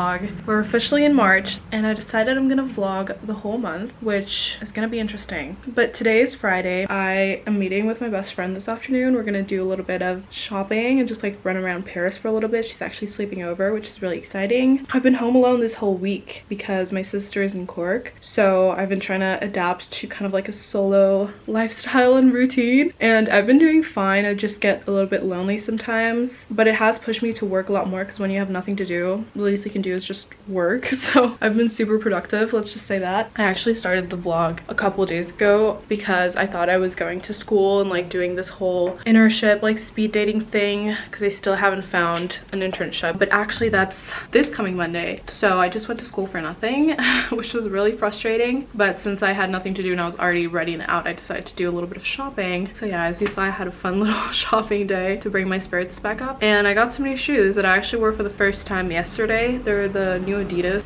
vlog. We're officially in March and I decided I'm gonna vlog the whole month, which is gonna be interesting. But today is Friday. I am meeting with my best friend this afternoon. We're gonna do a little bit of shopping and just like run around Paris for a little bit. She's actually sleeping over, which is really exciting. I've been home alone this whole week because my sister is in Cork, so I've been trying to adapt to kind of like a solo lifestyle and routine, and I've been doing fine. I just get a little bit lonely sometimes, but it has pushed me to work a lot more because when you have nothing to do, the least you can do is just work. So I've been super productive, let's just say that. I actually started the vlog a couple days ago because I thought I was going to school and like doing this whole internship like speed dating thing because I still haven't found an internship, but actually that's this coming Monday. So I just went to school for nothing which was really frustrating, but since I had nothing to do and I was already ready and out, I decided to do a little bit of shopping. So yeah, as you saw, I had a fun little shopping day to bring my spirits back up, and I got some new shoes that I actually wore for the first time yesterday. They're the new Adidas.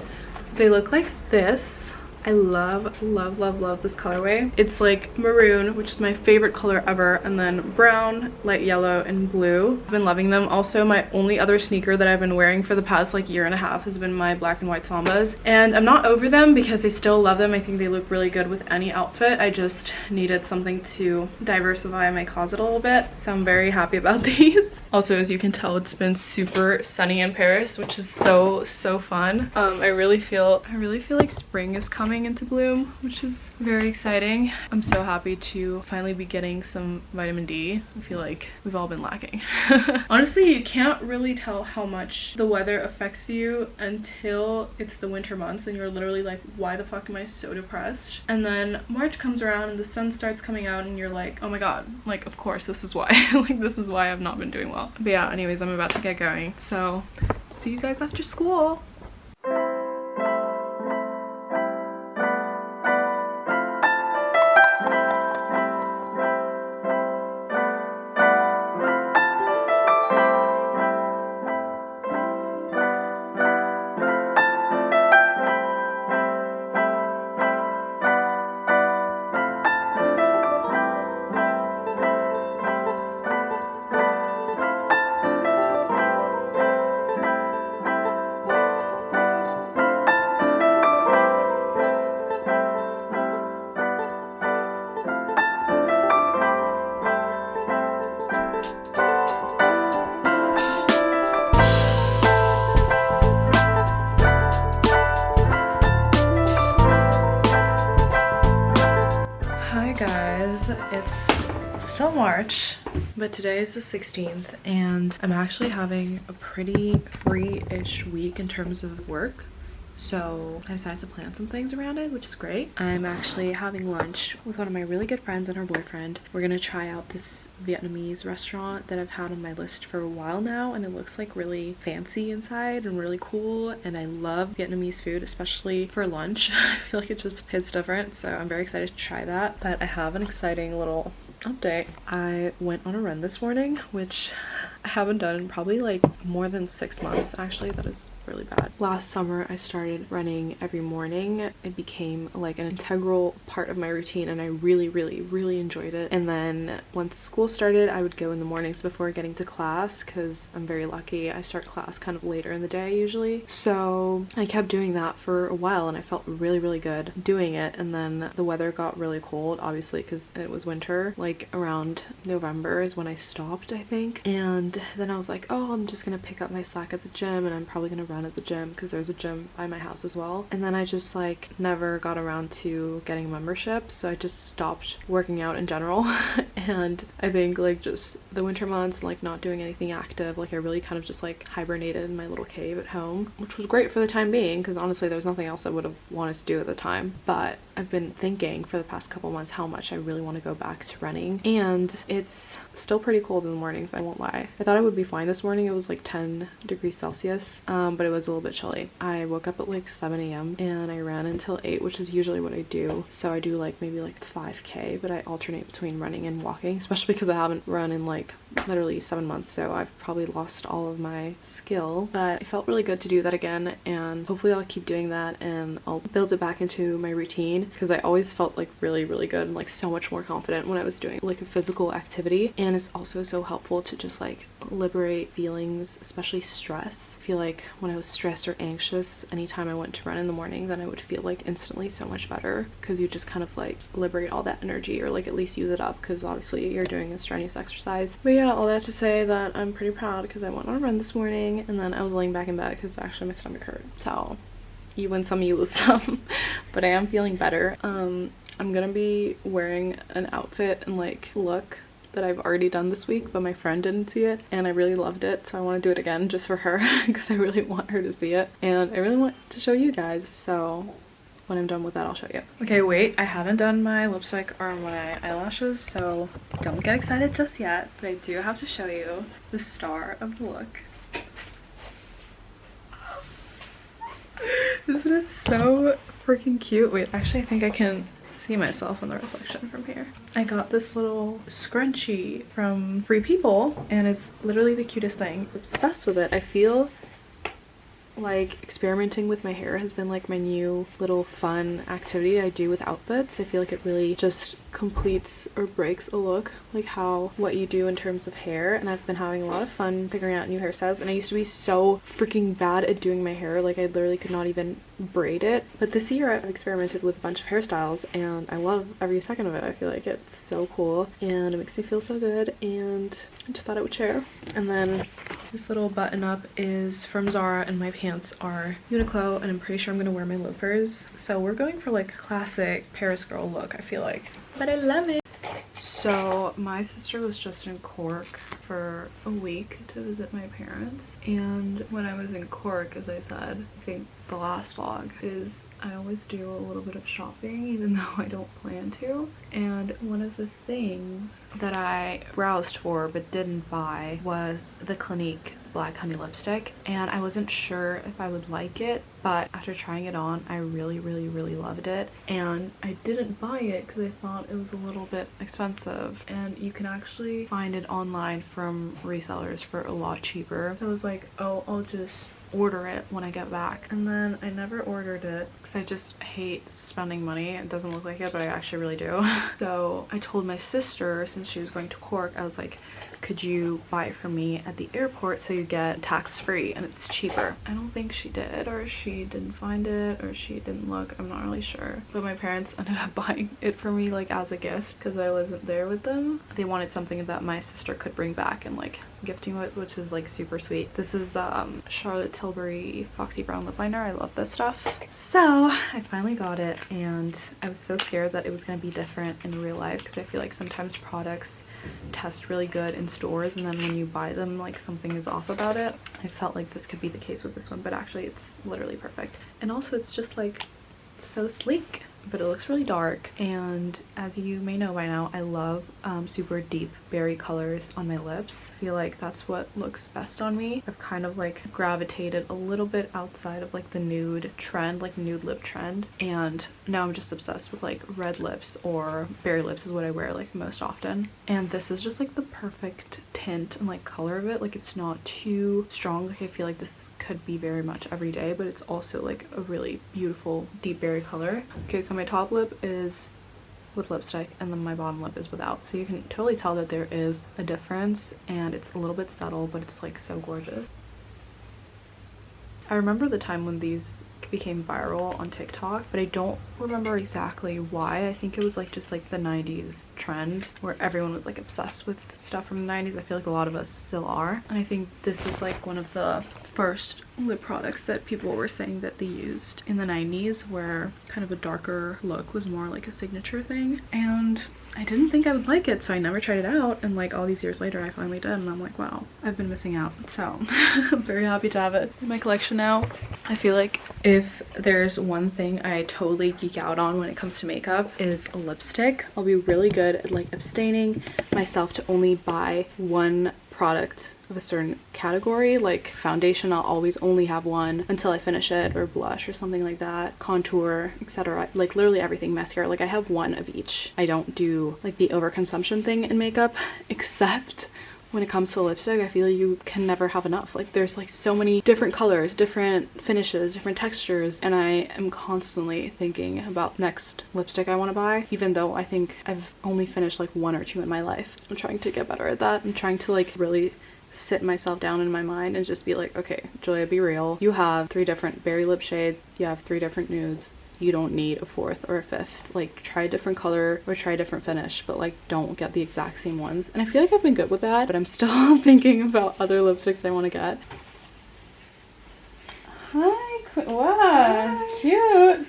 They look like this. I love this colorway. It's like maroon, which is my favorite color ever, and then brown, light yellow, and blue. I've been loving them. Also, my only other sneaker that I've been wearing for the past like year and a half has been my black and white Sambas, and I'm not over them because I still love them. I think they look really good with any outfit. I just needed something to diversify my closet a little bit, so I'm very happy about these. Also, as you can tell, it's been super sunny in Paris, which is so fun. I really feel like spring is coming into bloom, which is very exciting. I'm so happy to finally be getting some vitamin D. I feel like we've all been lacking. Honestly, you can't really tell how much the weather affects you until it's the winter months and you're literally like, why the fuck am I so depressed? And then March comes around and the sun starts coming out and you're like, oh my god, like of course this is why. Like this is why I've not been doing well. But yeah, anyways, I'm about to get going, so see you guys after school. It's still March, but today is the 16th and I'm actually having a pretty free-ish week in terms of work. So I decided to plan some things around it, which is great. I'm actually having lunch with one of my really good friends and her boyfriend. We're gonna try out this Vietnamese restaurant that I've had on my list for a while now, and it looks like really fancy inside and really cool, and I love Vietnamese food, especially for lunch. I feel like it just hits different, so I'm very excited to try that. But I have an exciting little update. I went on a run this morning, which I haven't done in probably like more than 6 months. Actually, that is really bad. Last summer I started running every morning. It became like an integral part of my routine and I really enjoyed it. And then once school started, I would go in the mornings before getting to class because I'm very lucky. I start class kind of later in the day usually. So I kept doing that for a while and I felt really good doing it. And then the weather got really cold, obviously, because it was winter. Like around November is when I stopped, I think. And then I was like, oh, I'm just gonna pick up my slack at the gym and I'm probably gonna run at the gym because there's a gym by my house as well. And then I just like never got around to getting a membership, so I just stopped working out in general. And I think like just the winter months, like not doing anything active, like I really kind of just like hibernated in my little cave at home, which was great for the time being because honestly there was nothing else I would have wanted to do at the time. But I've been thinking for the past couple months how much I really want to go back to running, and it's still pretty cold in the mornings, I won't lie. I thought I would be fine this morning. It was like 10 degrees Celsius, but it was a little bit chilly. I woke up at like 7 a.m. and I ran until 8, which is usually what I do. So I do like maybe like 5k, but I alternate between running and walking, especially because I haven't run in like literally 7 months, so I've probably lost all of my skill. But it felt really good to do that again, and hopefully I'll keep doing that and I'll build it back into my routine because I always felt like really good and like so much more confident when I was doing like a physical activity. And it's also so helpful to just like liberate feelings, especially stress. I feel like when I was stressed or anxious anytime I went to run in the morning, then I would feel like instantly so much better, because you just kind of like liberate all that energy, or like at least use it up, because obviously you're doing a strenuous exercise. But yeah, all that to say that I'm pretty proud because I went on a run this morning and then I was laying back in bed because actually my stomach hurt. So you win some, you lose some. But I am feeling better. I'm gonna be wearing an outfit and like look that I've already done this week, but my friend didn't see it and I really loved it, so I want to do it again just for her because I really want her to see it and I really want to show you guys. So when I'm done with that, I'll show you. Okay, wait, I haven't done my lipstick or my eyelashes, so don't get excited just yet, but I do have to show you the star of the look. Isn't it so freaking cute? Wait, actually I think I can see myself in the reflection from here. I got this little scrunchie from Free People and it's literally the cutest thing. I'm obsessed with it. I feel like experimenting with my hair has been like my new little fun activity I do with outfits. I feel like it really just completes or breaks a look, like what you do in terms of hair, and I've been having a lot of fun figuring out new hairstyles. And I used to be so freaking bad at doing my hair, like I literally could not even braid it, but this year I've experimented with a bunch of hairstyles and I love every second of it. I feel like it's so cool and it makes me feel so good, and I just thought I would share. And then this little button up is from Zara and my pants are Uniqlo, and I'm pretty sure I'm gonna wear my loafers. So we're going for like a classic Paris girl look, I feel like, but I love it. So my sister was just in Cork for a week to visit my parents, and when I was in Cork, as I said, I think the last vlog, is I always do a little bit of shopping even though I don't plan to, and one of the things that I browsed for but didn't buy was the Clinique Black Honey lipstick, and I wasn't sure if I would like it, but after trying it on I really loved it, and I didn't buy it because I thought it was a little bit expensive, and you can actually find it online from resellers for a lot cheaper. So I was like, oh, I'll just order it when I get back, and then I never ordered it because I just hate spending money. It doesn't look like it, but I actually really do. So I told my sister, since she was going to Cork, I was like, could you buy it for me at the airport so you get tax-free and it's cheaper? I don't think she did, or she didn't find it, or she didn't look, I'm not really sure. But my parents ended up buying it for me like as a gift because I wasn't there with them. They wanted something that my sister could bring back and like gift me with, which is like super sweet. This is the Charlotte Tilbury Foxy Brown lip liner. I love this stuff. So I finally got it, and I was so scared that it was going to be different in real life because I feel like sometimes products test really good in stores and then when you buy them like something is off about it. I felt like this could be the case with this one, but actually it's literally perfect. And also it's just like so sleek, but it looks really dark, and as you may know by now, I love super deep berry colors on my lips. I feel like that's what looks best on me. I've kind of like gravitated a little bit outside of like the nude trend, like nude lip trend, and now I'm just obsessed with like red lips, or berry lips is what I wear like most often. And this is just like the perfect tint and like color of it. Like it's not too strong, like I feel like this could be very much every day, but it's also like a really beautiful deep berry color. Okay, so my top lip is with lipstick and then my bottom lip is without, so you can totally tell that there is a difference, and it's a little bit subtle, but it's like so gorgeous. I remember the time when these became viral on TikTok, but I don't remember exactly why. I think it was like just like the 90s trend where everyone was like obsessed with stuff from the 90s. I feel like a lot of us still are, and I think this is like one of the first lip products that people were saying that they used in the 90s, where kind of a darker look was more like a signature thing, and I didn't think I would like it, so I never tried it out, and like all these years later I finally did, and I'm like, wow, I've been missing out. So I'm very happy to have it in my collection now. I feel like if there's one thing I totally geek out on when it comes to makeup is lipstick. I'll be really good at like abstaining myself to only buy one product of a certain category. Like foundation, I'll always only have one until I finish it, or blush or something like that, contour, etc. Like literally everything. Mascara, like I have one of each. I don't do like the overconsumption thing in makeup, except when it comes to lipstick. I feel you can never have enough. Like there's like so many different colors, different finishes, different textures, and I am constantly thinking about next lipstick I want to buy, even though I think I've only finished like one or two in my life. I'm trying to get better at that. I'm trying to like really sit myself down in my mind and just be like, okay, Julia, be real. You have 3 different berry lip shades. You have 3 different nudes. You don't need a 4th or a 5th. Like, try a different color or try a different finish, but like, don't get the exact same ones. And I feel like I've been good with that, but I'm still thinking about other lipsticks I want to get. Hi, wow, hi. Cute.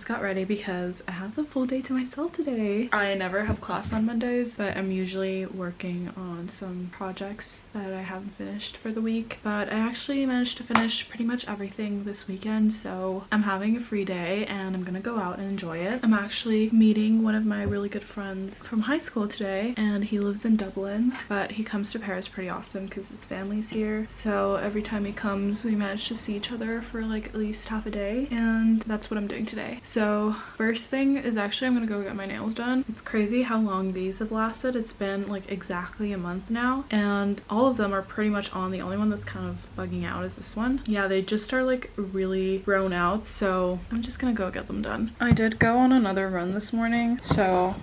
Got ready because I have the full day to myself today. I never have class on Mondays, but I'm usually working on some projects that I haven't finished for the week. But I actually managed to finish pretty much everything this weekend, so I'm having a free day and I'm gonna go out and enjoy it. I'm actually meeting one of my really good friends from high school today, and he lives in Dublin, but he comes to Paris pretty often because his family's here. So every time he comes, we manage to see each other for like at least half a day, and that's what I'm doing today. So first thing is actually I'm gonna go get my nails done. It's crazy how long these have lasted. It's been like exactly a month now, and all of them are pretty much on. The only one that's kind of bugging out is this one. Yeah, they just are like really grown out, so I'm just gonna go get them done. I did go on another run this morning, so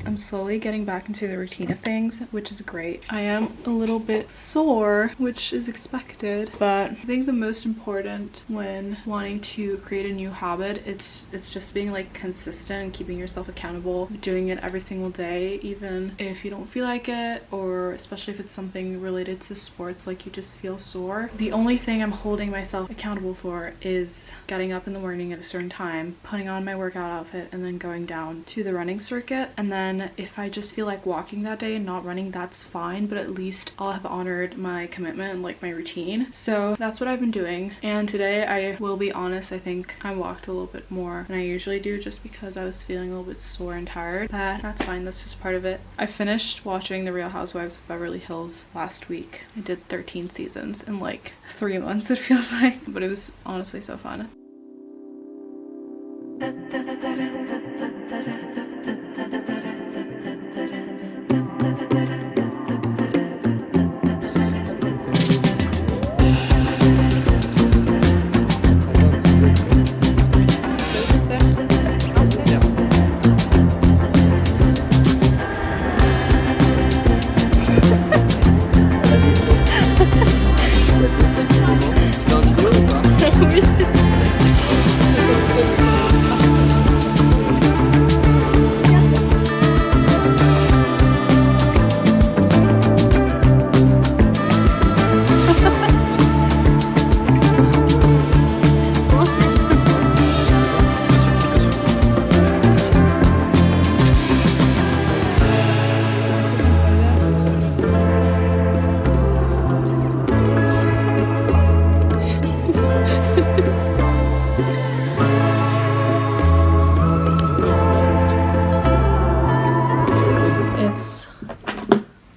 I'm slowly getting back into the routine of things, which is great. I am a little bit sore, which is expected, but I think the most important when wanting to create a new habit, it's just being like consistent and keeping yourself accountable, doing it every single day, even if you don't feel like it, or especially if it's something related to sports, like you just feel sore. The only thing I'm holding myself accountable for is getting up in the morning at a certain time, putting on my workout outfit, and then going down to the running circuit. And then if I just feel like walking that day and not running, that's fine, but at least I'll have honored my commitment and like my routine. So that's what I've been doing. And today, I will be honest, I think I walked a little bit more than I usually do, just because I was feeling a little bit sore and tired. That's fine, that's just part of it. I finished watching The Real Housewives of Beverly Hills last week. I did 13 seasons in like 3 months, it feels like, but it was honestly so fun.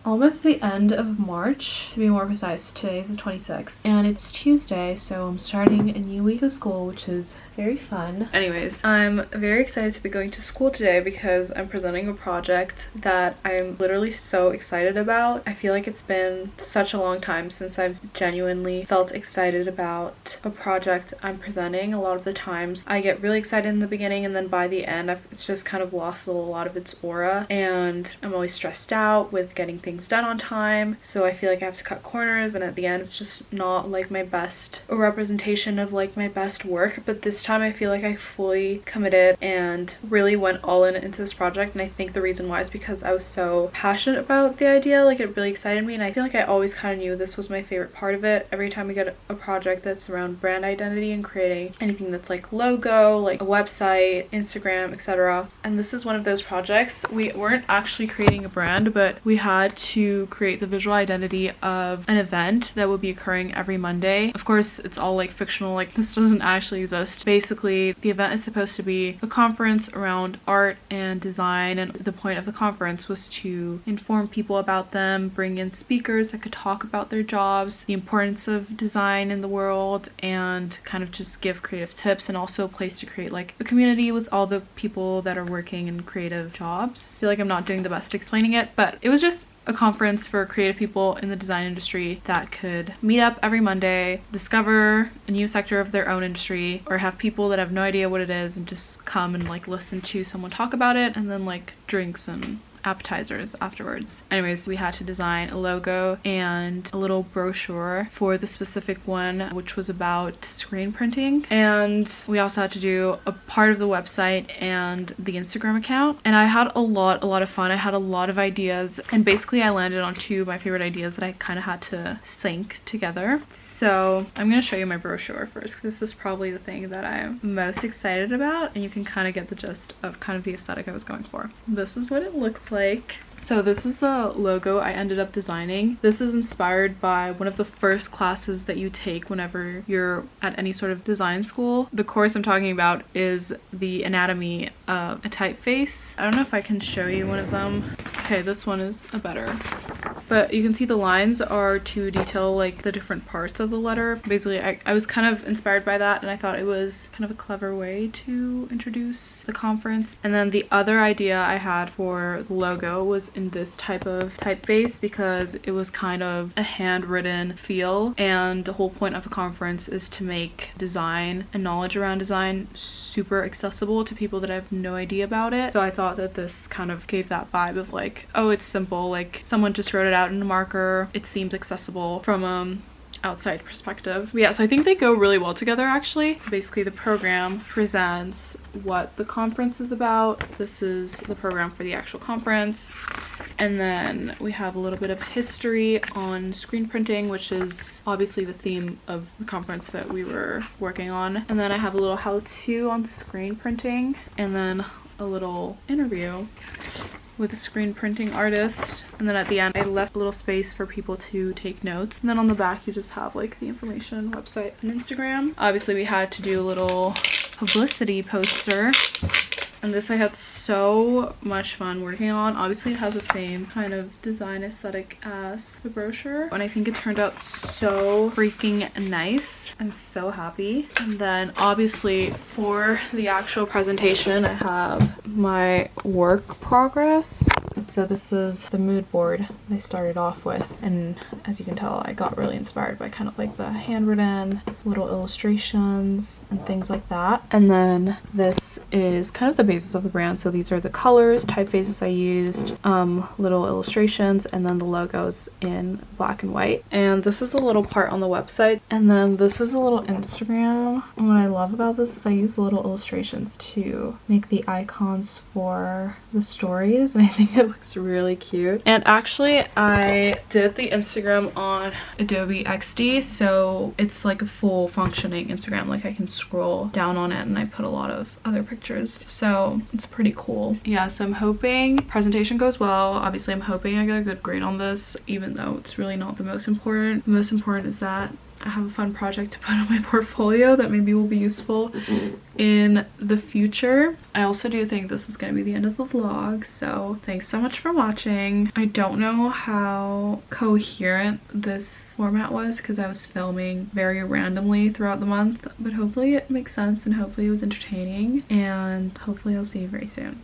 Almost the end of March, to be more precise. Today is the 26th and it's Tuesday, so I'm starting a new week of school, which is very fun. Anyways, I'm very excited to be going to school today because I'm presenting a project that I'm literally so excited about. I feel like it's been such a long time since I've genuinely felt excited about a project I'm presenting. A lot of the times I get really excited in the beginning, and then by the end it's just kind of lost a lot of its aura, and I'm always stressed out with getting things done on time, so I feel like I have to cut corners, and at the end it's just not like my best representation of like my best work. But this time I feel like I fully committed and really went all in into this project, and I think the reason why is because I was so passionate about the idea. Like, it really excited me, and I feel like I always kind of knew this was my favorite part of it. Every time we get a project that's around brand identity and creating anything that's like logo, like a website, Instagram, etc., and this is one of those projects. We weren't actually creating a brand, but we had to to create the visual identity of an event that will be occurring every Monday. Of course, it's all like fictional, like this doesn't actually exist. Basically, the event is supposed to be a conference around art and design, and the point of the conference was to inform people about them, bring in speakers that could talk about their jobs, the importance of design in the world, and kind of just give creative tips, and also a place to create like a community with all the people that are working in creative jobs. I feel like I'm not doing the best explaining it, but it was just a conference for creative people in the design industry that could meet up every Monday, discover a new sector of their own industry, or have people that have no idea what it is and just come and like listen to someone talk about it, and then like drinks and appetizers afterwards. Anyways, we had to design a logo and a little brochure for the specific one, which was about screen printing, and we also had to do a part of the website and the Instagram account. And I had a lot of fun. I had a lot of ideas, and basically I landed on two of my favorite ideas that I kind of had to sync together. So I'm gonna show you my brochure first, because this is probably the thing that I'm most excited about, and you can kind of get the gist of kind of the aesthetic I was going for. This is what it looks like. So this is the logo I ended up designing. This is inspired by one of the first classes that you take whenever you're at any sort of design school. The course I'm talking about is the anatomy of a typeface. I don't know if I can show you one of them. Okay, this one is a better. But you can see the lines are to detail like the different parts of the letter. Basically, I was kind of inspired by that, and I thought it was kind of a clever way to introduce the conference. And then the other idea I had for the logo was in this type of typeface, because it was kind of a handwritten feel, and the whole point of a conference is to make design and knowledge around design super accessible to people that have no idea about it. So I thought that this kind of gave that vibe of like, oh, it's simple, like someone just wrote it out in a marker. It seems accessible from outside perspective. But yeah, so I think they go really well together actually. Basically, the program presents what the conference is about. This is the program for the actual conference. And then we have a little bit of history on screen printing, which is obviously the theme of the conference that we were working on. And then I have a little how-to on screen printing, and then a little interview with a screen printing artist. And then at the end I left a little space for people to take notes, and then on the back you just have like the information, website, and Instagram. Obviously we had to do a little publicity poster, and this I had so much fun working on. Obviously it has the same kind of design aesthetic as the brochure, and I think it turned out so freaking nice. I'm so happy. And then obviously for the actual presentation I have my work progress. So this is the mood board I started off with, and as you can tell I got really inspired by kind of like the handwritten little illustrations and things like that. And then this is kind of the basis of the brand. So these are the colors, typefaces I used, little illustrations, and then the logos in black and white. And this is a little part on the website, and then this is a little Instagram. And what I love about this is I use the little illustrations to make the icons for the stories, and I think it looks really cute. And actually I did the Instagram on Adobe XD, so it's like a full functioning Instagram. Like I can scroll down on it, and I put a lot of other pictures, so it's pretty cool. Yeah, so I'm hoping presentation goes well. Obviously I'm hoping I get a good grade on this, even though it's really not the most important. The most important is that I have a fun project to put on my portfolio that maybe will be useful in the future. I also do think this is going to be the end of the vlog, so thanks so much for watching. I don't know how coherent this format was because I was filming very randomly throughout the month, but hopefully it makes sense and hopefully it was entertaining, and hopefully I'll see you very soon.